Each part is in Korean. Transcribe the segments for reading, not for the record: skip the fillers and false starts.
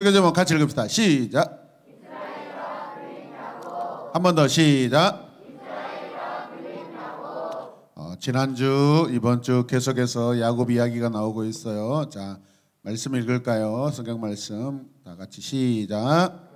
좀 같이 읽읍시다. 시작. 한 번 더 시작. 지난주 이번 주 계속해서 야곱 이야기가 나오고 있어요. 자, 말씀 읽을까요? 성경 말씀 다 같이 시작.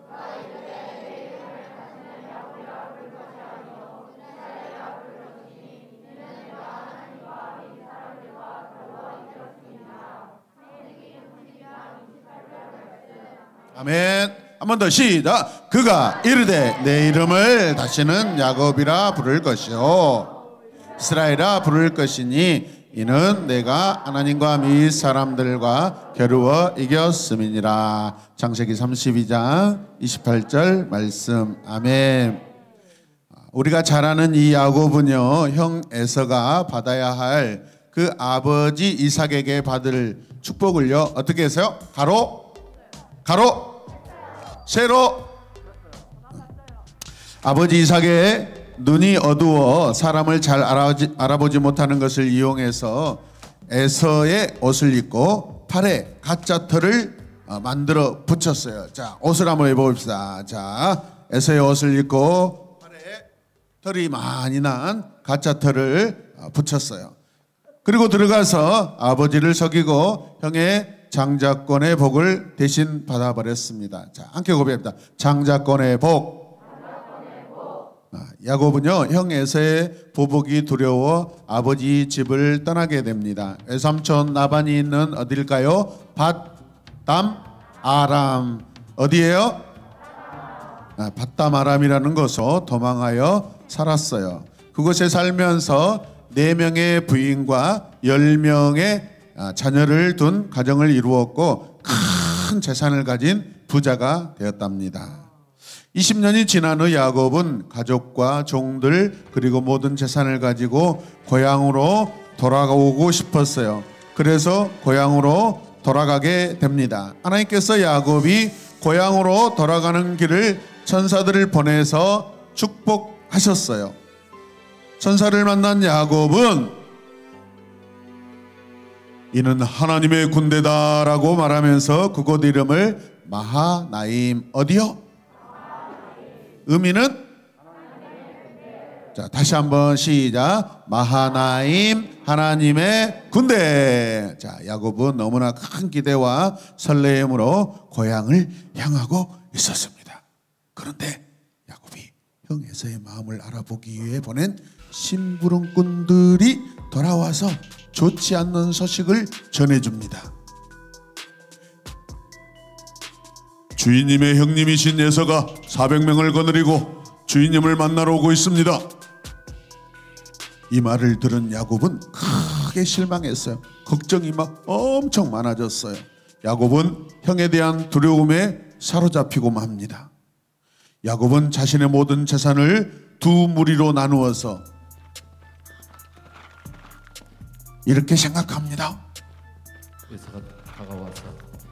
아멘. 한 번 더 시작. 그가 이르되 내 이름을 다시는 야곱이라 부를 것이요 이스라엘이라 부를 것이니 이는 내가 하나님과 및 사람들과 겨루어 이겼음이니라. 창세기 32장 28절 말씀. 아멘. 우리가 잘 아는 이 야곱은요, 형 에서가 받아야 할 그 아버지 이삭에게 받을 축복을요 어떻게 했어요? 가로 세로. 아버지 이삭의 눈이 어두워 사람을 잘 알아보지 못하는 것을 이용해서 에서의 옷을 입고 팔에 가짜 털을 만들어 붙였어요. 자, 옷을 한번 입어봅시다. 자, 에서의 옷을 입고 팔에 털이 많이 난 가짜 털을 붙였어요. 그리고 들어가서 아버지를 속이고 형의 장자권의 복을 대신 받아버렸습니다. 자, 함께 고백합니다. 장자권의 복. 야곱은요, 형 에서의 보복이 두려워 아버지 집을 떠나게 됩니다. 외삼촌 라반이 있는 어딜까요? 밧담 아람. 어디예요? 밧담 아람이라는 곳으로 도망하여 살았어요. 그곳에 살면서 4명의 부인과 10명의 자녀를 둔 가정을 이루었고 큰 재산을 가진 부자가 되었답니다. 20년이 지난 후 야곱은 가족과 종들 그리고 모든 재산을 가지고 고향으로 돌아오고 싶었어요. 그래서 고향으로 돌아가게 됩니다. 하나님께서 야곱이 고향으로 돌아가는 길을 천사들을 보내서 축복하셨어요. 천사를 만난 야곱은 이는 하나님의 군대다라고 말하면서 그곳 이름을 마하나임. 어디요? 의미는? 자, 다시 한번 시작. 마하나임, 하나님의 군대. 자, 야곱은 너무나 큰 기대와 설레임으로 고향을 향하고 있었습니다. 그런데 야곱이 형 에서의 마음을 알아보기 위해 보낸 심부름꾼들이 돌아와서 좋지 않는 소식을 전해줍니다. 주인님의 형님이신 에서가 400명을 거느리고 주인님을 만나러 오고 있습니다. 이 말을 들은 야곱은 크게 실망했어요. 걱정이 막 엄청 많아졌어요. 야곱은 형에 대한 두려움에 사로잡히고 맙니다. 야곱은 자신의 모든 재산을 두 무리로 나누어서 이렇게 생각합니다. 에서가 다가와서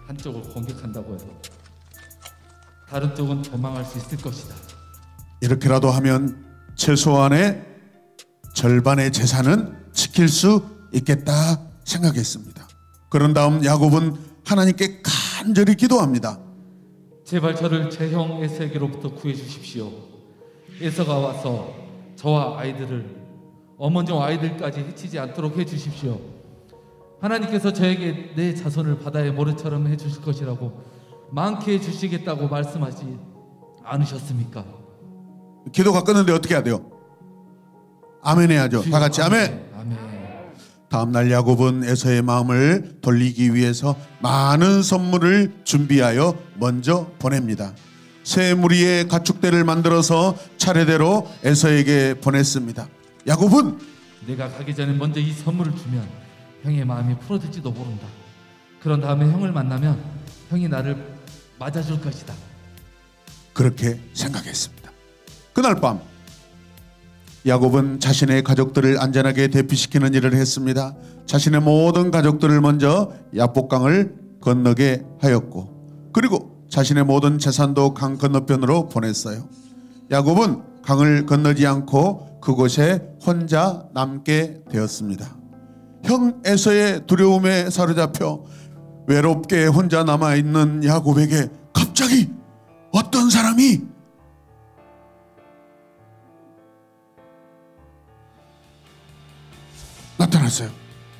한쪽을 공격한다고 해서 다른 쪽은 도망할 수 있을 것이다. 이렇게라도 하면 최소한의 절반의 재산은 지킬 수 있겠다 생각했습니다. 그런 다음 야곱은 하나님께 간절히 기도합니다. 제발 저를 제 형 에서에게로부터 구해 주십시오. 에서가 와서 저와 아이들을 어머니와 아이들까지 해치지 않도록 해주십시오. 하나님께서 저에게 내 자손을 바다의 모래처럼 해주실 것이라고 많게 해주시겠다고 말씀하지 않으셨습니까? 기도가 끊는데 어떻게 해야 돼요? 아멘 해야죠. 다 같이 아멘. 아멘. 다음날 야곱은 에서의 마음을 돌리기 위해서 많은 선물을 준비하여 먼저 보냅니다. 세 무리의 가축대를 만들어서 차례대로 에서에게 보냈습니다. 야곱은 내가 가기 전에 먼저 이 선물을 주면 형의 마음이 풀어질지도 모른다. 그런 다음에 형을 만나면 형이 나를 맞아줄 것이다. 그렇게 생각했습니다. 그날 밤 야곱은 자신의 가족들을 안전하게 대피시키는 일을 했습니다. 자신의 모든 가족들을 먼저 야복강을 건너게 하였고 그리고 자신의 모든 재산도 강 건너편으로 보냈어요. 야곱은 강을 건너지 않고 그곳에 혼자 남게 되었습니다. 형 에서의 두려움에 사로잡혀 외롭게 혼자 남아있는 야곱에게 갑자기 어떤 사람이 나타났어요.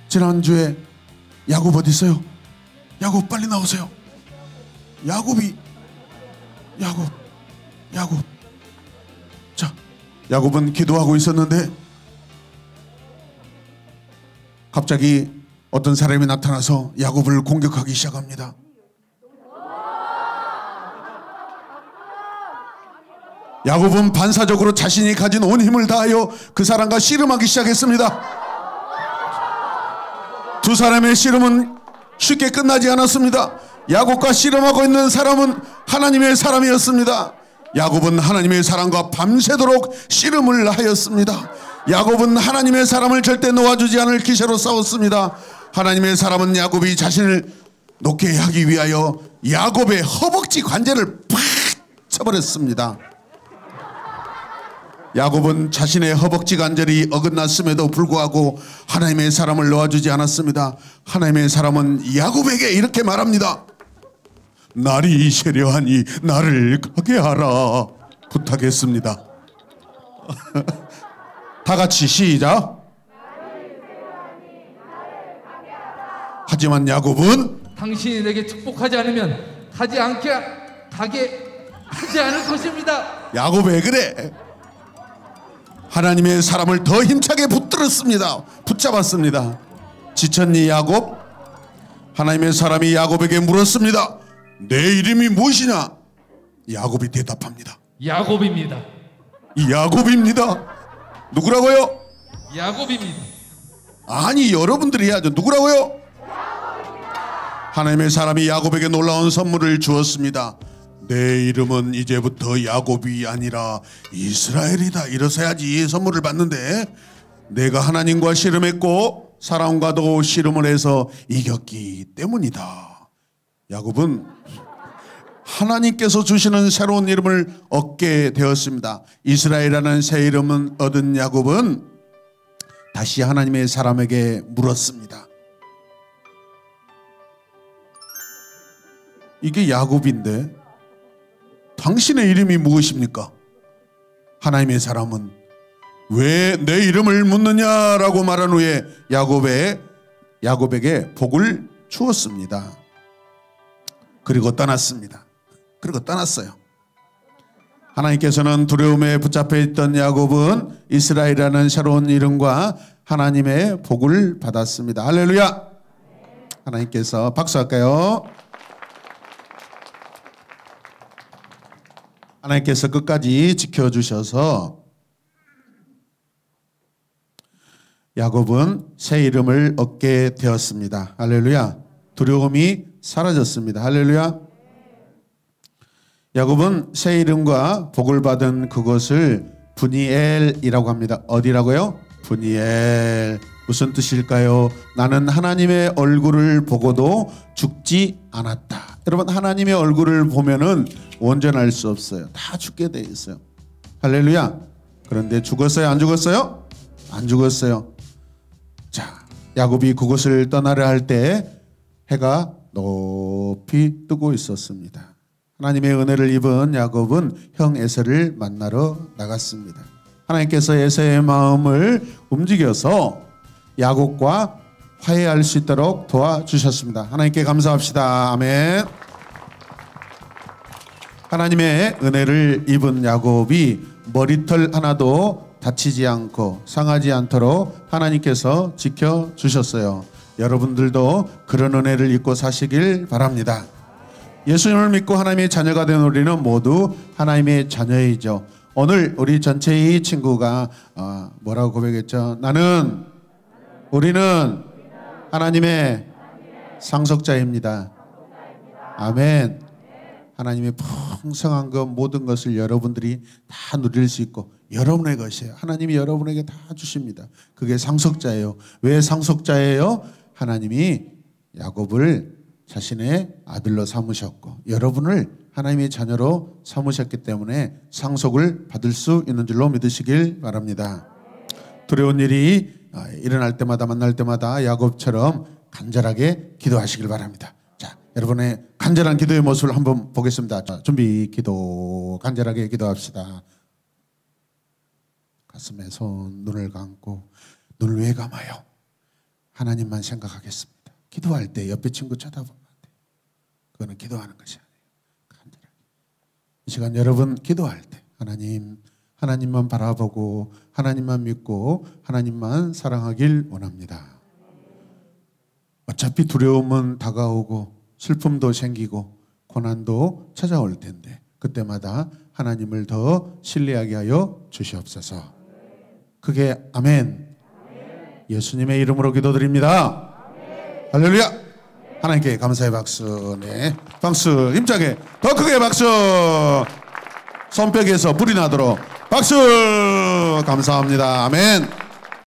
지난주에 야곱 어디 있어요? 야곱 빨리 나오세요. 야곱. 자, 야곱은 기도하고 있었는데 갑자기 어떤 사람이 나타나서 야곱을 공격하기 시작합니다. 야곱은 반사적으로 자신이 가진 온 힘을 다하여 그 사람과 씨름하기 시작했습니다. 두 사람의 씨름은 쉽게 끝나지 않았습니다. 야곱과 씨름하고 있는 사람은 하나님의 사람이었습니다. 야곱은 하나님의 사람과 밤새도록 씨름을 하였습니다. 야곱은 하나님의 사람을 절대 놓아주지 않을 기세로 싸웠습니다. 하나님의 사람은 야곱이 자신을 놓게 하기 위하여 야곱의 허벅지 관절을 팍 쳐버렸습니다. 야곱은 자신의 허벅지 관절이 어긋났음에도 불구하고 하나님의 사람을 놓아주지 않았습니다. 하나님의 사람은 야곱에게 이렇게 말합니다. 날이 세려하니 나를 가게 하라 부탁했습니다. 다 같이 시작. 하지만 야곱은 당신이 내게 축복하지 않으면 가게 하지 않을 것입니다. 야곱 왜 그래? 하나님의 사람을 더 힘차게 붙잡았습니다. 지쳤니 야곱? 하나님의 사람이 야곱에게 물었습니다. 내 이름이 무엇이냐? 야곱이 대답합니다. 야곱입니다. 야곱입니다. 누구라고요? 야곱입니다. 아니 여러분들이 해야죠. 누구라고요? 하나님의 사람이 야곱에게 놀라운 선물을 주었습니다. 내 이름은 이제부터 야곱이 아니라 이스라엘이다. 이러서야지 선물을 받는데 내가 하나님과 씨름했고 사람과도 씨름을 해서 이겼기 때문이다. 야곱은 하나님께서 주시는 새로운 이름을 얻게 되었습니다. 이스라엘이라는 새 이름을 얻은 야곱은 다시 하나님의 사람에게 물었습니다. 이게 야곱인데 당신의 이름이 무엇입니까? 하나님의 사람은 왜 내 이름을 묻느냐라고 말한 후에 야곱에게 복을 주었습니다. 그리고 떠났습니다. 그리고 떠났어요. 하나님께서는 두려움에 붙잡혀 있던 야곱은 이스라엘이라는 새로운 이름과 하나님의 복을 받았습니다. 할렐루야. 하나님께서 박수할까요? 하나님께서 끝까지 지켜주셔서 야곱은 새 이름을 얻게 되었습니다. 할렐루야. 두려움이 사라졌습니다. 할렐루야. 야곱은 새 이름과 복을 받은 그것을 브니엘이라고 합니다. 어디라고요? 브니엘. 무슨 뜻일까요? 나는 하나님의 얼굴을 보고도 죽지 않았다. 여러분, 하나님의 얼굴을 보면은 온전할 수 없어요. 다 죽게 돼 있어요. 할렐루야. 그런데 죽었어요? 안 죽었어요? 안 죽었어요. 자, 야곱이 그곳을 떠나려 할 때 해가 높이 뜨고 있었습니다. 하나님의 은혜를 입은 야곱은 형 에서를 만나러 나갔습니다. 하나님께서 에서의 마음을 움직여서 야곱과 화해할 수 있도록 도와주셨습니다. 하나님께 감사합시다. 아멘. 하나님의 은혜를 입은 야곱이 머리털 하나도 다치지 않고 상하지 않도록 하나님께서 지켜주셨어요. 여러분들도 그런 은혜를 입고 사시길 바랍니다. 예수님을 믿고 하나님의 자녀가 된 우리는 모두 하나님의 자녀이죠. 오늘 우리 전체의 친구가 뭐라고 고백했죠? 우리는 하나님의 상속자입니다. 아멘. 하나님의 풍성한 것 모든 것을 여러분들이 다 누릴 수 있고 여러분의 것이에요. 하나님이 여러분에게 다 주십니다. 그게 상속자예요. 왜 상속자예요? 하나님이 야곱을 자신의 아들로 삼으셨고 여러분을 하나님의 자녀로 삼으셨기 때문에 상속을 받을 수 있는 줄로 믿으시길 바랍니다. 두려운 일이 일어날 때마다 만날 때마다 야곱처럼 간절하게 기도하시길 바랍니다. 자, 여러분의 간절한 기도의 모습을 한번 보겠습니다. 자, 준비 기도, 간절하게 기도합시다. 가슴에 손, 눈을 감고, 눈을 왜 감아요? 하나님만 생각하겠습니다. 기도할 때 옆에 친구 쳐다보면 안 돼요. 그거는 기도하는 것이 아니에요. 간절하게. 이 시간 여러분 기도할 때 하나님만 바라보고 하나님만 믿고 하나님만 사랑하길 원합니다. 어차피 두려움은 다가오고 슬픔도 생기고 고난도 찾아올 텐데 그때마다 하나님을 더 신뢰하게 하여 주시옵소서. 그게 아멘. 예수님의 이름으로 기도드립니다. 할렐루야. 하나님께 감사의 박수. 네, 박수 힘차게 더 크게 박수. 손뼉에서 불이 나도록 박수. 감사합니다. 아멘.